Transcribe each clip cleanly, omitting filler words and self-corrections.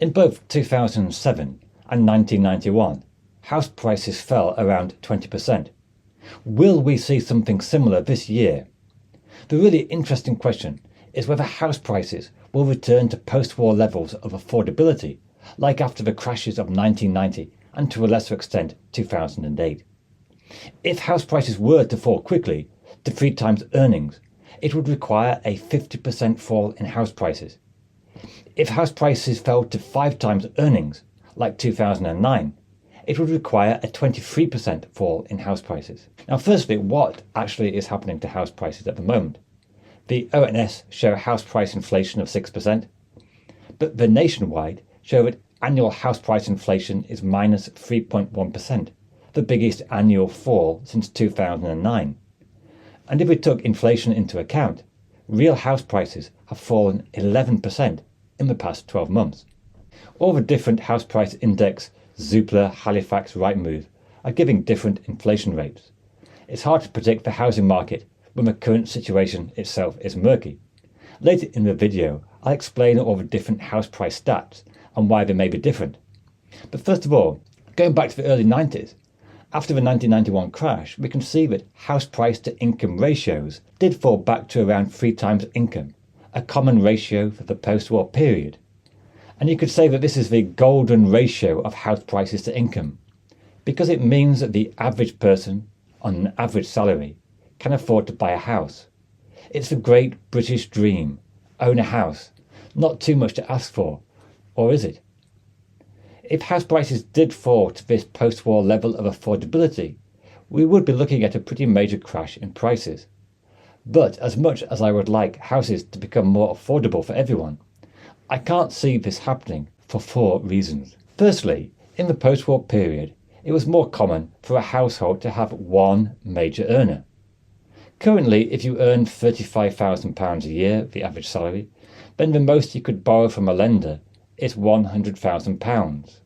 In both 2007 and 1991, house prices fell around 20%. Will we see something similar this year? The really interesting question is whether house prices will return to post-war levels of affordability, like after the crashes of 1990 and to a lesser extent 2008. If house prices were to fall quickly to 3 times earnings, it would require a 50% fall in house prices. If house prices fell to 5 times earnings, like 2009, it would require a 23% fall in house prices. Now, firstly, what actually is happening to house prices at the moment? The ONS show house price inflation of 6%, but the Nationwide show that annual house price inflation is minus 3.1%, the biggest annual fall since 2009. And if we took inflation into account, real house prices have fallen 11% in the past 12 months. All the different house price index, Zoopla, Halifax, Rightmove, are giving different inflation rates. It's hard to predict the housing market when the current situation itself is murky. Later in the video, I'll explain all the different house price stats and why they may be different. But first of all, going back to the early 90s, after the 1991 crash, we can see that house price to income ratios did fall back to around 3 times income, a common ratio for the post-war period. And you could say that this is the golden ratio of house prices to income, because it means that the average person on an average salary can afford to buy a house. It's the great British dream: own a house. Not too much to ask for, or is it? If house prices did fall to this post-war level of affordability, we would be looking at a pretty major crash in prices. But as much as I would like houses to become more affordable for everyone, I can't see this happening for 4 reasons. Firstly, in the post-war period, it was more common for a household to have one major earner. Currently, if you earn £35,000 a year, the average salary, then the most you could borrow from a lender is £100,000.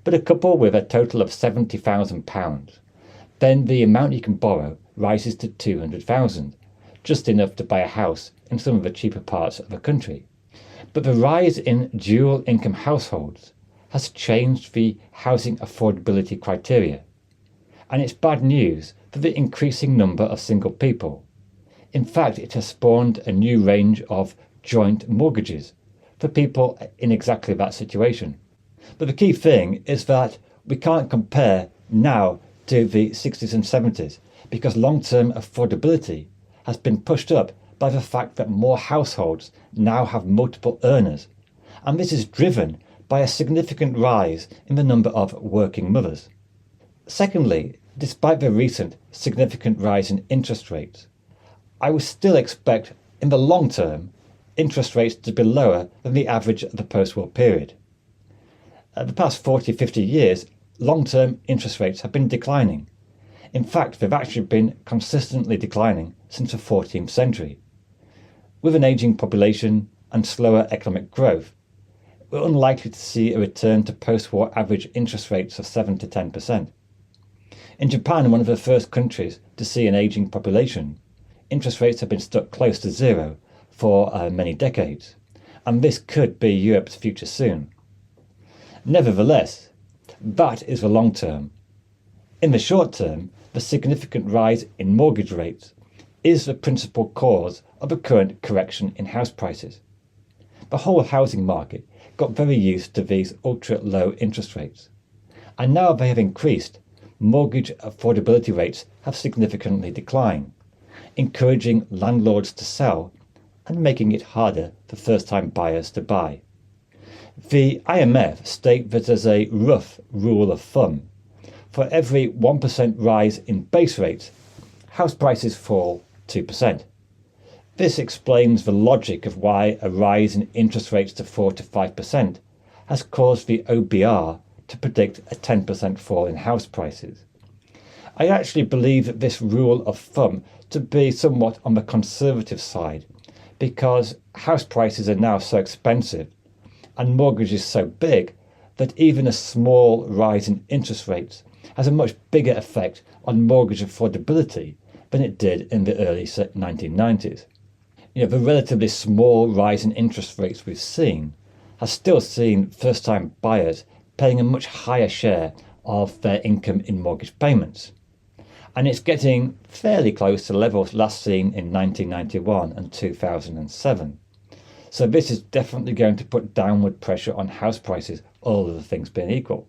But a couple with a total of £70,000, then the amount you can borrow rises to £200,000, just enough to buy a house in some of the cheaper parts of the country. But the rise in dual income households has changed the housing affordability criteria. And it's bad news for the increasing number of single people. In fact, it has spawned a new range of joint mortgages for people in exactly that situation. But the key thing is that we can't compare now to the 60s and 70s, because long-term affordability has been pushed up by the fact that more households now have multiple earners, and this is driven by a significant rise in the number of working mothers. Secondly, despite the recent significant rise in interest rates, I would still expect in the long term interest rates to be lower than the average of the post-war period. The past 40-50 years, long-term interest rates have been declining. In fact, they've actually been consistently declining since the 14th century. With an ageing population and slower economic growth, we're unlikely to see a return to post-war average interest rates of 7 to 10%. In Japan, one of the first countries to see an ageing population, interest rates have been stuck close to zero for many decades, and this could be Europe's future soon. Nevertheless, that is the long term. In the short term, the significant rise in mortgage rates is the principal cause of the current correction in house prices. The whole housing market got very used to these ultra-low interest rates, and now they have increased, mortgage affordability rates have significantly declined, encouraging landlords to sell and making it harder for first-time buyers to buy. The IMF state that as a rough rule of thumb, for every 1% rise in base rates, house prices fall 2%. This explains the logic of why a rise in interest rates to 4 to 5% has caused the OBR to predict a 10% fall in house prices. I actually believe that this rule of thumb to be somewhat on the conservative side, because house prices are now so expensive and mortgages so big that even a small rise in interest rates has a much bigger effect on mortgage affordability than it did in the early 1990s. The relatively small rise in interest rates we've seen has still seen first-time buyers paying a much higher share of their income in mortgage payments. And it's getting fairly close to levels last seen in 1991 and 2007. So this is definitely going to put downward pressure on house prices, all other things being equal.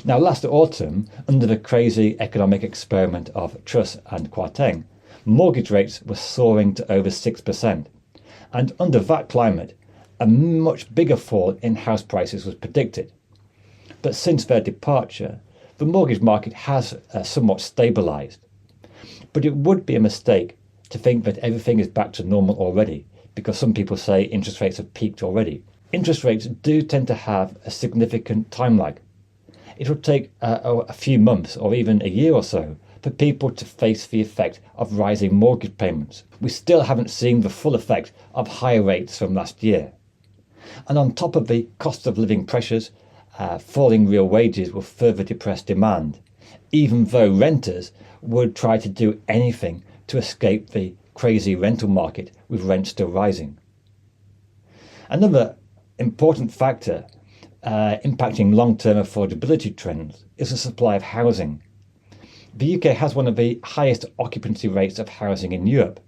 Now, last autumn, under the crazy economic experiment of Truss and Kwarteng, mortgage rates were soaring to over 6%. And under that climate, a much bigger fall in house prices was predicted. But since their departure, the mortgage market has somewhat stabilised. But it would be a mistake to think that everything is back to normal already, because some people say interest rates have peaked already. Interest rates do tend to have a significant time lag. It will take a few months or even a year or so for people to face the effect of rising mortgage payments. We still haven't seen the full effect of higher rates from last year. And on top of the cost of living pressures, falling real wages will further depress demand, even though renters would try to do anything to escape the crazy rental market with rents still rising. Another important factor impacting long-term affordability trends is the supply of housing. The UK has one of the highest occupancy rates of housing in Europe,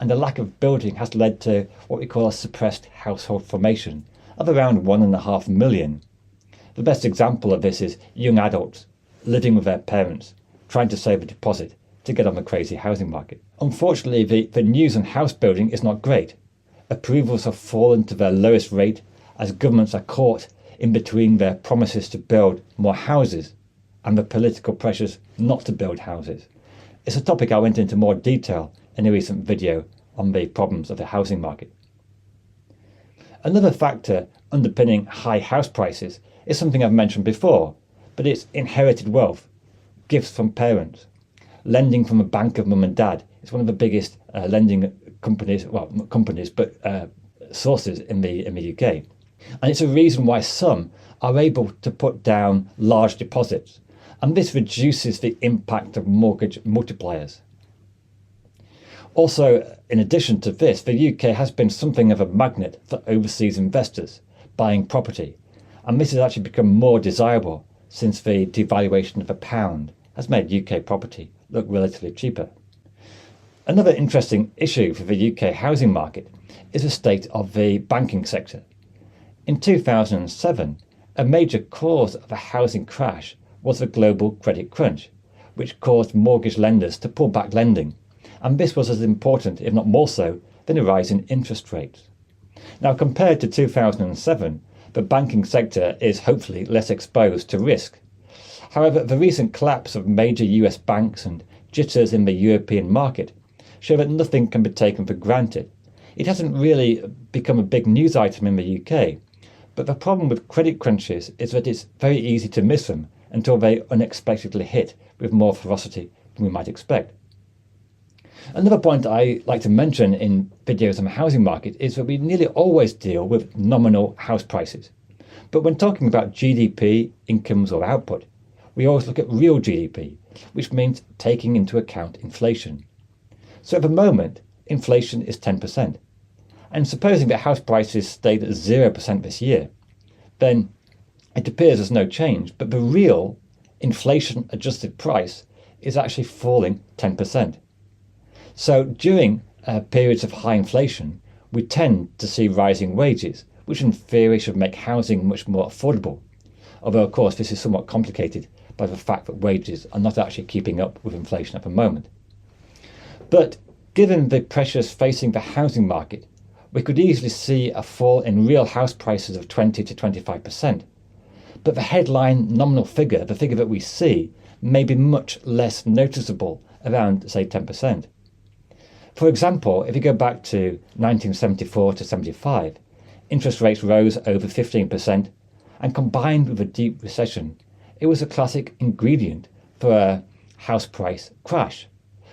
and the lack of building has led to what we call a suppressed household formation of around 1.5 million. The best example of this is young adults living with their parents, trying to save a deposit to get on the crazy housing market. Unfortunately, the news on house building is not great. Approvals have fallen to their lowest rate as governments are caught in between their promises to build more houses and the political pressures not to build houses. It's a topic I went into more detail in a recent video on the problems of the housing market. Another factor underpinning high house prices is something I've mentioned before, but it's inherited wealth, gifts from parents. Lending from a bank of mum and dad is one of the biggest lending companies, well, not companies, but sources in the UK. And it's a reason why some are able to put down large deposits, and this reduces the impact of mortgage multipliers. Also, in addition to this, the UK has been something of a magnet for overseas investors buying property, and this has actually become more desirable since the devaluation of the pound has made UK property look relatively cheaper. Another interesting issue for the UK housing market is the state of the banking sector. In 2007, a major cause of the housing crash was the global credit crunch, which caused mortgage lenders to pull back lending, and this was as important, if not more so, than a rise in interest rates. Now, compared to 2007, the banking sector is hopefully less exposed to risk. However, the recent collapse of major US banks and jitters in the European market show that nothing can be taken for granted. It hasn't really become a big news item in the UK, but the problem with credit crunches is that it's very easy to miss them until they unexpectedly hit with more ferocity than we might expect. Another point I like to mention in videos on the housing market is that we nearly always deal with nominal house prices. But when talking about GDP, incomes or output, we always look at real GDP, which means taking into account inflation. So at the moment, inflation is 10%. And supposing that house prices stayed at 0% this year, then it appears there's no change, but the real inflation-adjusted price is actually falling 10%. So during periods of high inflation, we tend to see rising wages, which in theory should make housing much more affordable. Although, of course, this is somewhat complicated by the fact that wages are not actually keeping up with inflation at the moment. But given the pressures facing the housing market, we could easily see a fall in real house prices of 20 to 25%. But the headline nominal figure, the figure that we see, may be much less noticeable, around, say, 10%. For example, if you go back to 1974 to 75, interest rates rose over 15%, and combined with a deep recession, it was a classic ingredient for a house price crash.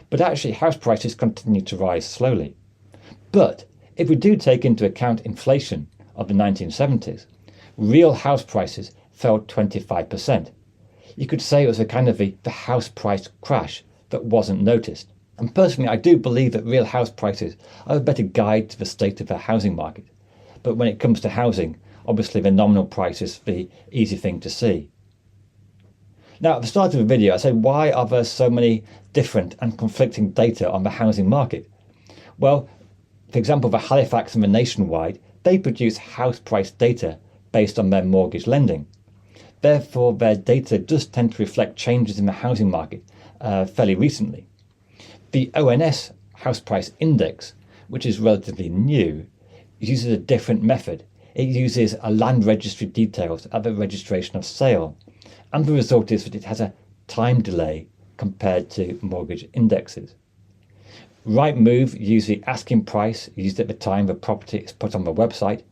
But actually, house prices continued to rise slowly. But if we do take into account inflation of the 1970s, real house prices fell 25%. You could say it was a kind of the house price crash that wasn't noticed. And personally, I do believe that real house prices are a better guide to the state of the housing market. But when it comes to housing, obviously the nominal price is the easy thing to see. Now, at the start of the video, I said, why are there so many different and conflicting data on the housing market? Well, for example, the Halifax and the Nationwide, they produce house price data based on their mortgage lending. Therefore, their data does tend to reflect changes in the housing market fairly recently. The ONS House Price Index, which is relatively new, uses a different method. It uses a land registry details at the registration of sale, and the result is that it has a time delay compared to mortgage indexes. Rightmove uses the asking price used at the time the property is put on the website,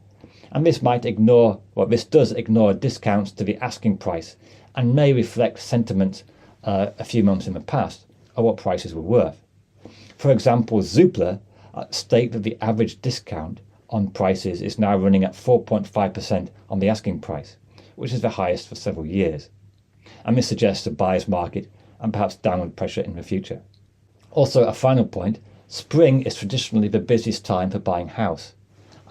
and this does ignore discounts to the asking price and may reflect sentiment a few months in the past of what prices were worth. For example, Zoopla state that the average discount on prices is now running at 4.5% on the asking price, which is the highest for several years. And this suggests a buyer's market and perhaps downward pressure in the future. Also, a final point, spring is traditionally the busiest time for buying house,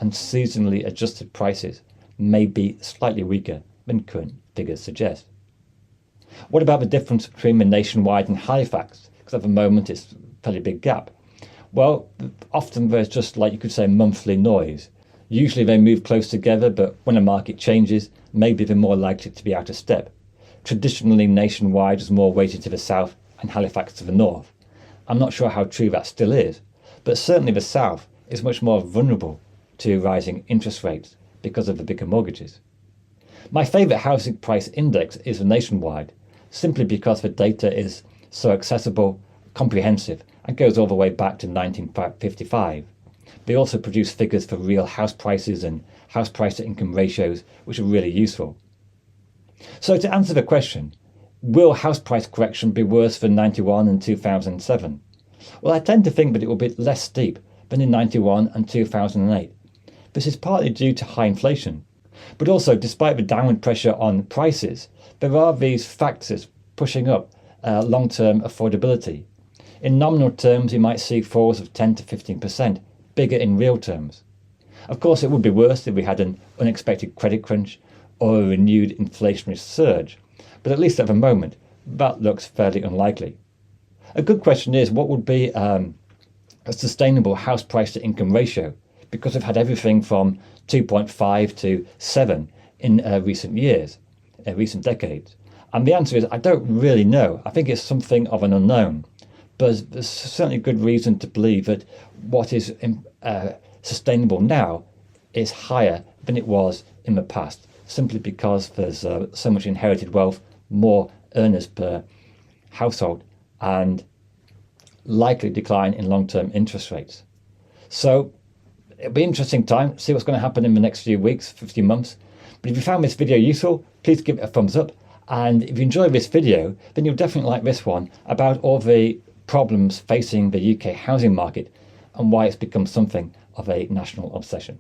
and seasonally adjusted prices may be slightly weaker than current figures suggest. What about the difference between the Nationwide and Halifax? Because at the moment it's a fairly big gap. Well, often there's just, like you could say, monthly noise. Usually they move close together, but when a market changes, maybe they're more likely to be out of step. Traditionally, Nationwide is more weighted to the south and Halifax to the north. I'm not sure how true that still is, but certainly the south is much more vulnerable to rising interest rates because of the bigger mortgages. My favourite housing price index is the Nationwide, simply because the data is so accessible, comprehensive, and goes all the way back to 1955. They also produce figures for real house prices and house price to income ratios, which are really useful. So to answer the question, will house price correction be worse than 91 and 2007? Well, I tend to think that it will be less steep than in 91 and 2008. This is partly due to high inflation, but also despite the downward pressure on prices, there are these factors pushing up long-term affordability. In nominal terms, you might see falls of 10 to 15%, bigger in real terms. Of course, it would be worse if we had an unexpected credit crunch or a renewed inflationary surge, but at least at the moment, that looks fairly unlikely. A good question is, what would be a sustainable house price to income ratio? Because we've had everything from 2.5 to 7 in recent years, recent decades. And the answer is, I don't really know. I think it's something of an unknown. But there's certainly good reason to believe that what is sustainable now is higher than it was in the past, simply because there's so much inherited wealth, more earners per household, and likely decline in long-term interest rates. So it'll be an interesting time, see what's going to happen in the next few weeks, 15 months. But if you found this video useful, please give it a thumbs up. And if you enjoyed this video, then you'll definitely like this one about all the problems facing the UK housing market and why it's become something of a national obsession.